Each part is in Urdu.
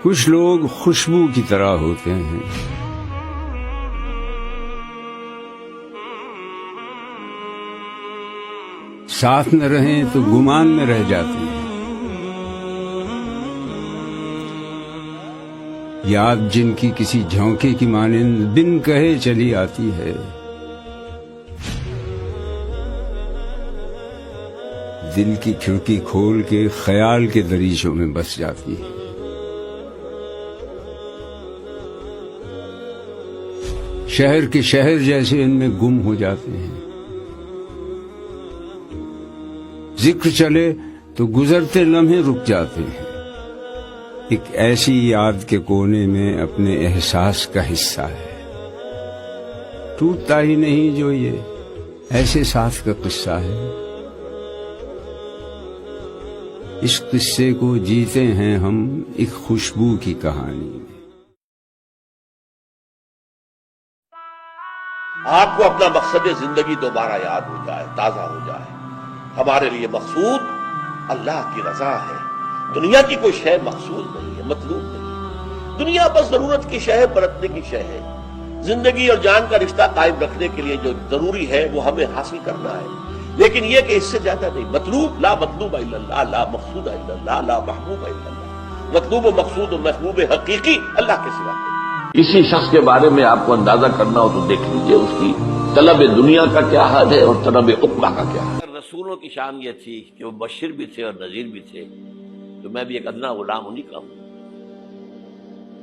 کچھ لوگ خوشبو کی طرح ہوتے ہیں، ساتھ نہ رہیں تو گمان میں رہ جاتے ہیں۔ یاد جن کی کسی جھونکے کی مانند بن کہے چلی آتی ہے، دل کی کھڑکی کھول کے خیال کے دریچوں میں بس جاتی ہے۔ شہر کے شہر جیسے ان میں گم ہو جاتے ہیں، ذکر چلے تو گزرتے لمحے رک جاتے ہیں۔ ایک ایسی یاد کے کونے میں اپنے احساس کا حصہ ہے، ٹوٹتا ہی نہیں جو یہ ایسے ساتھ کا قصہ ہے۔ اس قصے کو جیتے ہیں ہم ایک خوشبو کی کہانی میں۔ آپ کو اپنا مقصد زندگی دوبارہ یاد ہو جائے، تازہ ہو جائے۔ ہمارے لیے مقصود اللہ کی رضا ہے، دنیا کی کوئی شے مقصود نہیں ہے، مطلوب نہیں ہے۔ دنیا بس ضرورت کی شے ہے، برتنے کی شے ہے۔ زندگی اور جان کا رشتہ قائم رکھنے کے لیے جو ضروری ہے وہ ہمیں حاصل کرنا ہے، لیکن یہ کہ اس سے زیادہ نہیں۔ مطلوب لا مطلوب الا اللہ، لا مقصود الا اللہ، لا محبوب الا اللہ۔ مطلوب و مقصود و محبوب حقیقی اللہ کے سوا نہیں۔ اسی شخص کے بارے میں آپ کو اندازہ کرنا ہو تو دیکھ لیجئے اس کی طلب دنیا کا کیا حال ہے اور طلب عقبہ کا کیا حال ہے۔ رسولوں کی شان یہ تھی کہ وہ مبشر بھی تھے اور نذیر بھی تھے، تو میں بھی ایک ادنا غلام انہیں کا ہوں۔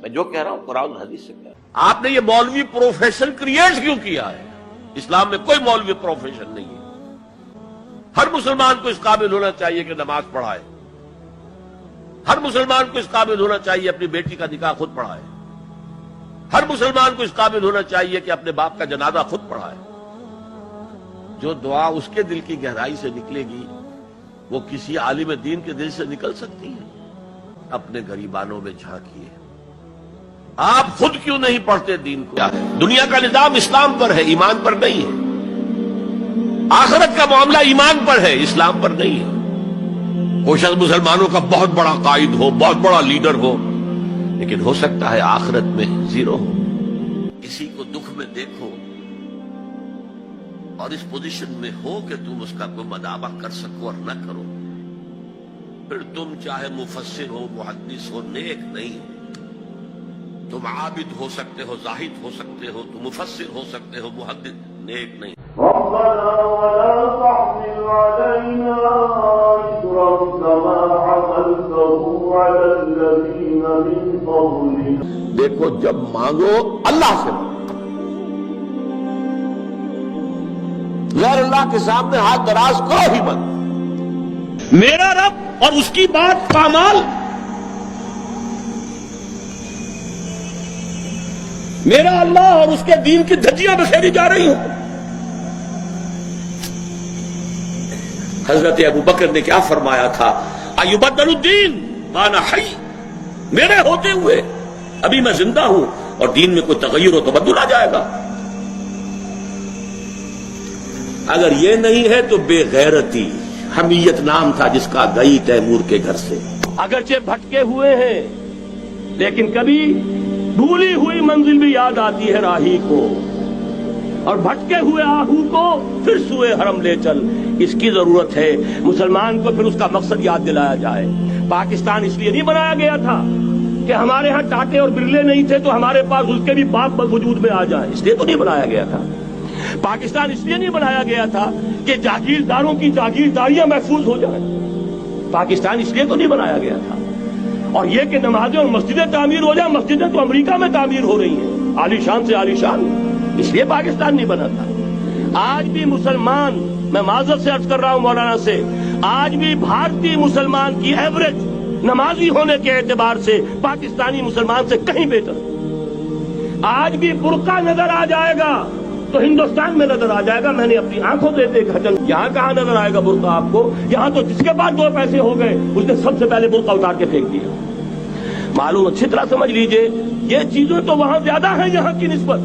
میں جو کہہ رہا ہوں قرآن اور حدیث سے کہہ رہا ہوں۔ آپ نے یہ مولوی پروفیشن کریٹ کیوں کیا ہے؟ اسلام میں کوئی مولوی پروفیشن نہیں ہے۔ ہر مسلمان کو اس قابل ہونا چاہیے کہ نماز پڑھائے، ہر مسلمان کو اس قابل ہونا چاہیے اپنی بیٹی کا نکاح خود پڑھائے، ہر مسلمان کو اس قابل ہونا چاہیے کہ اپنے باپ کا جنازہ خود پڑھائے۔ جو دعا اس کے دل کی گہرائی سے نکلے گی وہ کسی عالم دین کے دل سے نکل سکتی ہے؟ اپنے غریبانوں میں جھانکیے۔ آپ خود کیوں نہیں پڑھتے دین کو؟ دنیا کا نظام اسلام پر ہے، ایمان پر نہیں ہے۔ آخرت کا معاملہ ایمان پر ہے، اسلام پر نہیں ہے۔ کوئی شخص مسلمانوں کا بہت بڑا قائد ہو، بہت بڑا لیڈر ہو، لیکن ہو سکتا ہے آخرت میں زیرو ہو۔ کسی کو دکھ میں دیکھو اور اس پوزیشن میں ہو کہ تم اس کا کوئی مداوع کر سکو اور نہ کرو، پھر تم چاہے مفسر ہو، محدث ہو، نیک نہیں ہو۔ تم عابد ہو سکتے ہو، زاہد ہو سکتے ہو، تم مفسر ہو سکتے ہو، محدث، نیک نہیں۔ ربنا ولا تحمل علينا إصرا كما حملته على الذين من قبلنا۔ دیکھو جب مانگو اللہ سے مانگو، غیر اللہ کے سامنے ہاتھ دراز کرو ہی مت۔ میرا رب اور اس کی بات پامال، میرا اللہ اور اس کے دین کی دھجیاں بکھیری جا رہی ہوں۔ حضرت ابو بکر نے کیا فرمایا تھا؟ ایبدل الدین وانا حی، میرے ہوتے ہوئے ابھی میں زندہ ہوں اور دین میں کوئی تغیر و تبدل آ جائے گا۔ اگر یہ نہیں ہے تو بے غیرتی، حمیت نام تھا جس کا، گئی تیمور کے گھر سے۔ اگرچہ بھٹکے ہوئے ہیں لیکن کبھی بھولی ہوئی منزل بھی یاد آتی ہے راہی کو، اور بھٹکے ہوئے آہو کو پھر سوئے حرم لے چل۔ اس کی ضرورت ہے مسلمان کو پھر اس کا مقصد یاد دلایا جائے۔ پاکستان اس لیے نہیں بنایا گیا تھا کہ ہمارے ہاں ٹاٹے اور برلے نہیں تھے تو ہمارے پاس اس کے بھی باپ وجود میں آ جائیں، اس لیے تو نہیں بنایا گیا تھا۔ پاکستان اس لیے نہیں بنایا گیا تھا کہ جاگیرداروں کی جاگیرداریاں محفوظ ہو جائیں، پاکستان اس لیے تو نہیں بنایا گیا تھا۔ اور یہ کہ نمازیں اور مسجدیں تعمیر ہو جائیں، مسجدیں تو امریکہ میں تعمیر ہو رہی ہیں، عالی شان سے عالی شان، اس لیے پاکستان نہیں بنا تھا۔ آج بھی مسلمان، میں معذرت سے عرض کر رہا ہوں مولانا سے، آج بھی بھارتی مسلمان کی ایوریج نمازی ہونے کے اعتبار سے پاکستانی مسلمان سے کہیں بہتر۔ آج بھی برقع نظر آ جائے گا تو ہندوستان میں نظر آ جائے گا۔ میں نے اپنی آنکھوں سے دیکھا، یہاں کہاں نظر آئے گا برقع آپ کو؟ یہاں تو جس کے پاس 2 پیسے ہو گئے اس نے سب سے پہلے برقع اتار کے پھینک دیا۔ معلوم اچھی طرح سمجھ لیجئے، یہ چیزیں تو وہاں زیادہ ہیں یہاں کی نسبت۔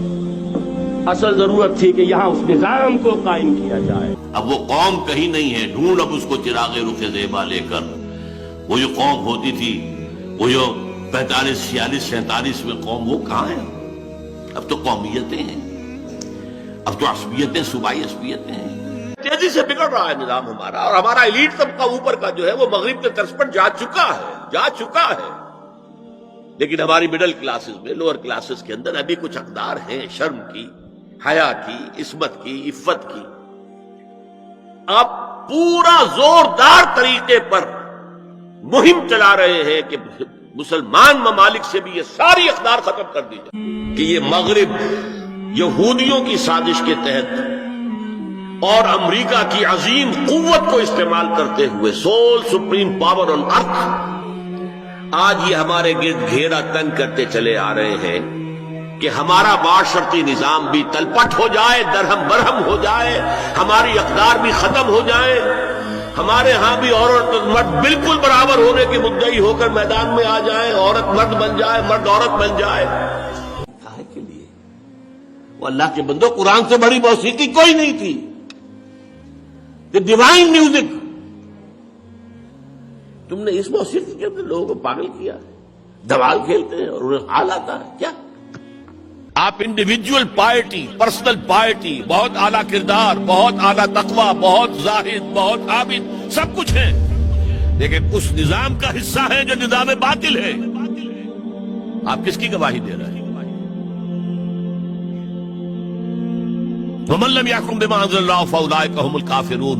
اصل ضرورت تھی کہ یہاں اس نظام کو قائم کیا جائے۔ اب وہ قوم کہیں نہیں ہے، ڈھونڈ اب اس کو چراغ رخ زیبا لے کر۔ وہ جو قوم ہوتی تھی، وہ جو 45, 46, 47 میں قوم وہ کہاں ہے؟ اب تو قومیتیں ہیں، اب تو عصبیتیں، صوبائی عصبیتیں ہیں. تیزی سے بگڑ رہا ہے نظام ہمارا، اور ہمارا ایلیٹ طبقہ اوپر کا جو ہے وہ مغرب کے طرز پر جا چکا ہے. لیکن ہماری مڈل کلاسز میں، لوور کلاسز کے اندر ابھی کچھ اقدار ہیں شرم کی، حیا کی، عصمت کی، عفت کی. آپ پورا زوردار طریقے پر مہم چلا رہے ہیں کہ مسلمان ممالک سے بھی یہ ساری اقدار ختم کر دی جائے، کہ یہ مغرب یہودیوں کی سازش کے تحت اور امریکہ کی عظیم قوت کو استعمال کرتے ہوئے، سول سپریم پاور آن ارتھ، آج یہ ہمارے گرد گھیرا تنگ کرتے چلے آ رہے ہیں کہ ہمارا معاشرتی نظام بھی تلپٹ ہو جائے، درہم برہم ہو جائے، ہماری اقدار بھی ختم ہو جائے، ہمارے ہاں بھی عورت مرد بالکل برابر ہونے کے مدعی ہو کر میدان میں آ جائیں، عورت مرد بن جائے، مرد عورت بن جائے. کہے کے لیے وہ اللہ کے بندو، قرآن سے بڑی موسیقی کوئی نہیں تھی. ڈیوائن میوزک، تم نے اس موسیقی کے اندر لوگوں کو پاگل کیا ہے. دھمال کھیلتے ہیں اور انہیں حال آتا ہے کیا؟ آپ انڈیویجول پائرٹی، پرسنل پائرٹی، بہت اعلیٰ کردار، بہت اعلیٰ تقویٰ، بہت زاہد، بہت عابد، سب کچھ ہے، لیکن اس نظام کا حصہ ہے جو نظام باطل ہے. آپ کس کی گواہی دے رہے ہیں؟ وَمَن لَّمْ يَحْكُم بِمَا أَنزَلَ اللَّهُ فَأُولَٰئِكَ هُمُ الْكَافِرُونَ.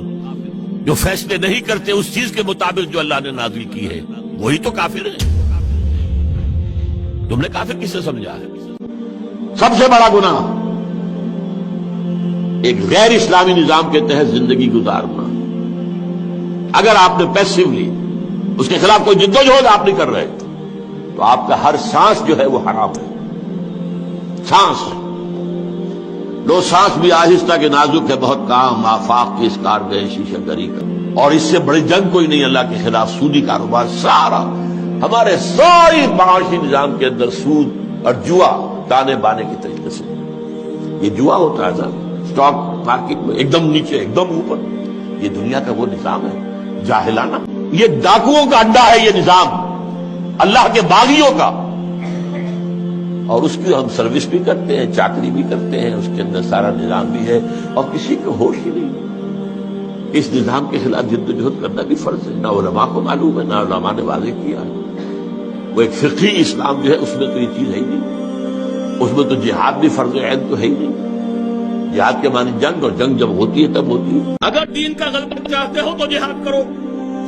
جو فیصلے نہیں کرتے اس چیز کے مطابق جو اللہ نے نازل کی ہے، وہی تو کافر ہے. تم نے کافر کس سے سمجھا ہے؟ سب سے بڑا گناہ ایک غیر اسلامی نظام کے تحت زندگی گزارنا. اگر آپ نے پیسیولی اس کے خلاف کوئی جدوجہد آپ نہیں کر رہے تو آپ کا ہر سانس جو ہے وہ حرام ہے. سانس لو، سانس بھی آہستہ کے نازک ہے، بہت کام آفاق کی اس کار گئے شیشہ گری کا. اور اس سے بڑی جنگ کوئی نہیں اللہ کے خلاف. سودی کاروبار سارا ہمارے ساری معاشی نظام کے اندر سود اور جوا تانے بانے کی طریقے سے. یہ جوا ہوتا ہے نا اسٹاک مارکیٹ میں، ایک دم نیچے ایک دم اوپر. یہ دنیا کا وہ نظام ہے جاہلانہ. یہ ڈاکوؤں کا اڈا ہے یہ نظام، اللہ کے باغیوں کا. اور اس کی ہم سروس بھی کرتے ہیں، چاکری بھی کرتے ہیں، اس کے اندر سارا نظام بھی ہے، اور کسی کو ہوش ہی نہیں. اس نظام کے خلاف جدوجہد کرنا بھی فرض ہے. نہ علماء کو معلوم ہے، نہ علماء نے واضح کیا ہے. وہ ایک فقہی اسلام جو ہے اس میں تو یہ چیز ہے ہی نہیں. اس میں تو جہاد بھی فرض عین تو ہے ہی نہیں. جہاد کے معنی جنگ، اور جنگ جب ہوتی ہے تب ہوتی ہے. اگر دین کا غلبہ چاہتے ہو تو جہاد کرو،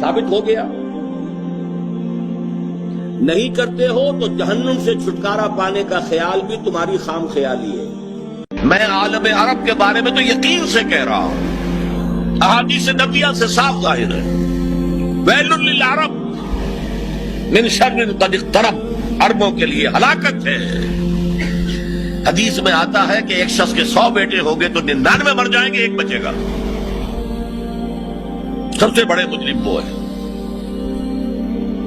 ثابت ہو گیا. نہیں کرتے ہو تو جہنم سے چھٹکارا پانے کا خیال بھی تمہاری خام خیالی ہے. میں عالم عرب کے بارے میں تو یقین سے کہہ رہا ہوں، احادیث نبویہ سے صاف ظاہر ہے. ویل للعرب من شر قد اقترب، عربوں کے لیے ہلاکت ہے. حدیث میں آتا ہے کہ ایک شخص کے 100 بیٹے ہوں گے تو 99 مر جائیں گے، ایک بچے گا. سب سے بڑے مجرم وہ ہیں.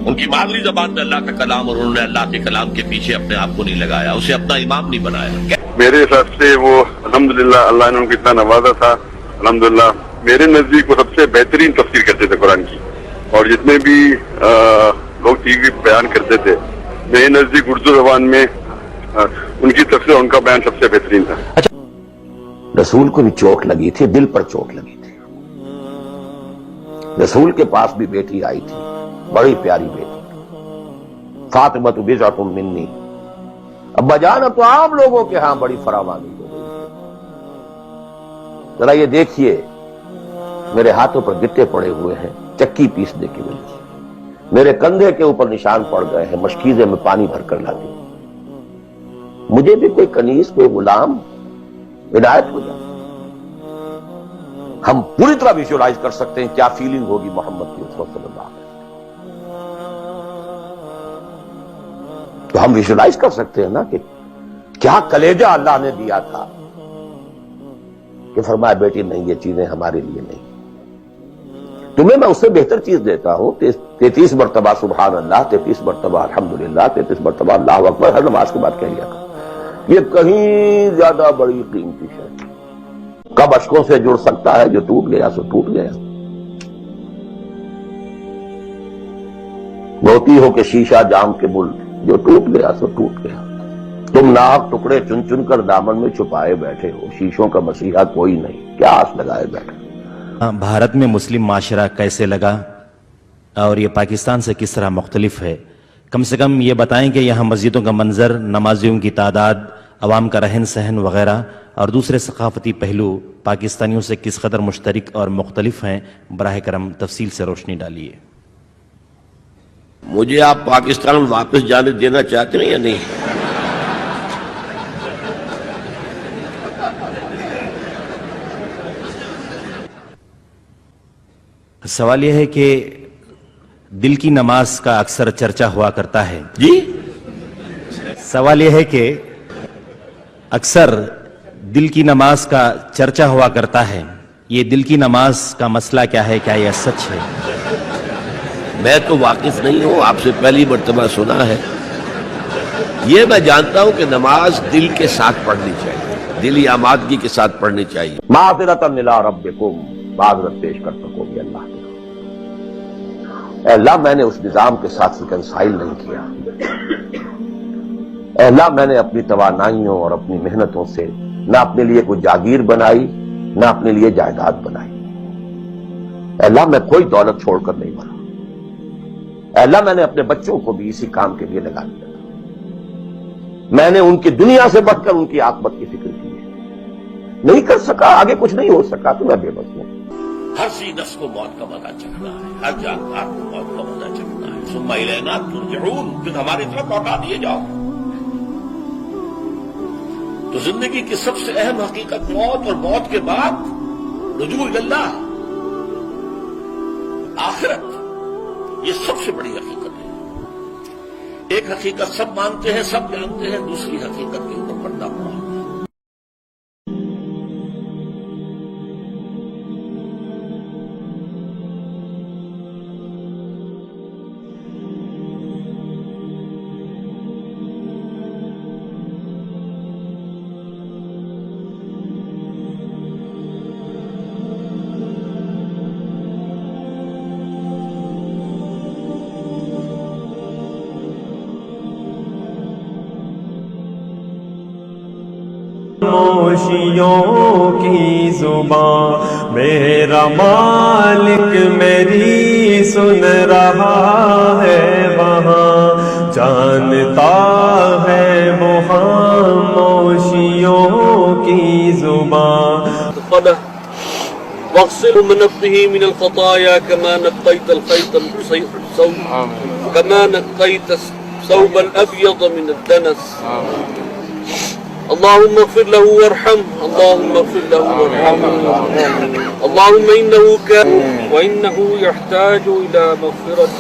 ان کی مادری زبان میں اللہ کا کلام، اور انہوں نے اللہ کے کلام کے پیچھے اپنے آپ کو نہیں لگایا، اسے اپنا امام نہیں بنایا. میرے حساب سے وہ الحمدللہ اللہ نے ان کو اتنا نوازا تھا. الحمدللہ میرے نزدیک وہ سب سے بہترین تفسیر کرتے تھے قرآن کی. اور جتنے بھی لوگ ٹی وی بیان کرتے تھے، میرے نزدیک اردو زبان میں ان کی تفسیر، ان کا بیان سب سے بہترین تھا. رسول کو بھی چوٹ لگی تھی، دل پر چوٹ لگی تھی. رسول کے پاس بھی بیٹی آئی تھی، بڑی پیاری بیٹی، فاطمہ بضعۃ منی. ابا جان اب تو عام لوگوں کے ہاں بڑی فراوانی ہو گئی. ذرا یہ دیکھیے میرے ہاتھوں پر گٹے پڑے ہوئے ہیں چکی پیسنے کی وجہ سے، میرے کندھے کے اوپر نشان پڑ گئے ہیں، مشکیزے میں پانی بھر کر لاتی. مجھے بھی کوئی کنیز، کوئی غلام ہدایت ہو جائے. ہم پوری طرح ویژوائز کر سکتے ہیں کیا فیلنگ ہوگی محمد کی صلی اللہ علیہ وسلم. تو ہم ویژوائز کر سکتے ہیں نا کہ کیا کلیجہ اللہ نے دیا تھا کہ فرمایا بیٹی نہیں، یہ چیزیں ہمارے لیے نہیں. تمہیں میں اس سے بہتر چیز دیتا ہوں. 33 مرتبہ سبحان اللہ، 33 مرتبہ الحمدللہ، 33 مرتبہ اللہ اکبر ہر نماز کے بعد کہہ لیا کرو. یہ کہیں زیادہ بڑی قیمتی ہے. کب اشکوں سے جڑ سکتا ہے، جو ٹوٹ گیا سو ٹوٹ گیا. موتی ہو کہ شیشہ جام کے بل جو ٹوٹ گیا سو ٹوٹ گیا. تم ناحق ٹکڑے چن چن کر دامن میں چھپائے بیٹھے ہو، شیشوں کا مسیحا کوئی نہیں، کیا آس لگائے بیٹھے. بھارت میں مسلم معاشرہ کیسے لگا اور یہ پاکستان سے کس طرح مختلف ہے؟ کم سے کم یہ بتائیں کہ یہاں مسجدوں کا منظر، نمازیوں کی تعداد، عوام کا رہن سہن وغیرہ اور دوسرے ثقافتی پہلو پاکستانیوں سے کس قدر مشترک اور مختلف ہیں. براہ کرم تفصیل سے روشنی ڈالیے. مجھے آپ پاکستان واپس جانے دینا چاہتے ہیں یا نہیں؟ سوال یہ ہے کہ دل کی نماز کا اکثر چرچا ہوا کرتا ہے. جی سوال یہ ہے کہ اکثر دل کی نماز کا چرچا ہوا کرتا ہے. یہ دل کی نماز کا مسئلہ کیا ہے؟ کیا یہ سچ ہے؟ میں تو واقف نہیں ہوں، آپ سے پہلی مرتبہ سنا ہے. یہ میں جانتا ہوں کہ نماز دل کے ساتھ پڑھنی چاہیے، دلی آمادگی کے ساتھ پڑھنی چاہیے. معذرۃ الی ربکم، معذرت پیش کر سکو گے اللہ کے. اے اللہ میں نے اس نظام کے ساتھ ریکنسائل نہیں کیا. اے اللہ میں نے اپنی توانائیوں اور اپنی محنتوں سے نہ اپنے لیے کوئی جاگیر بنائی نہ اپنے لیے جائیداد بنائی. اے اللہ میں کوئی دولت چھوڑ کر نہیں مرا. اے اللہ میں نے اپنے بچوں کو بھی اسی کام کے لیے لگا دیا تھا. میں نے ان کی دنیا سے بڑھ کر ان کی عاقبت کی فکر کی ہے. نہیں کر سکا، آگے کچھ نہیں ہو سکا تو میں بے بس ہوں. ہر سی نفس کو موت کا مزہ چکھنا ہے، ہر جاندار کو موت کا مزہ چکھنا ہے. ثم الینا ترجعون، پھر ہماری طرف لوٹا دیے جاؤ. تو زندگی کی سب سے اہم حقیقت موت، اور موت کے بعد رجوع اللہ، آخرت. یہ سب سے بڑی حقیقت ہے. ایک حقیقت سب مانتے ہیں، سب جانتے ہیں، دوسری حقیقت کے اوپر پردہ پڑا. خاموشیوں کی زبان میرا مالک میری سن رہا ہے، وہاں جانتا ہے وہ خاموشیوں کی زبان. واغسله من نفسه من الخطايا كما نقيت الخيط الثوب كما نقيت الثوب الأبيض من الدنس. اللهم اغفر له وارحمه، اللهم اغفر له وارحمه، اللهم إنه كان وإنه يحتاج إلى مغفرة.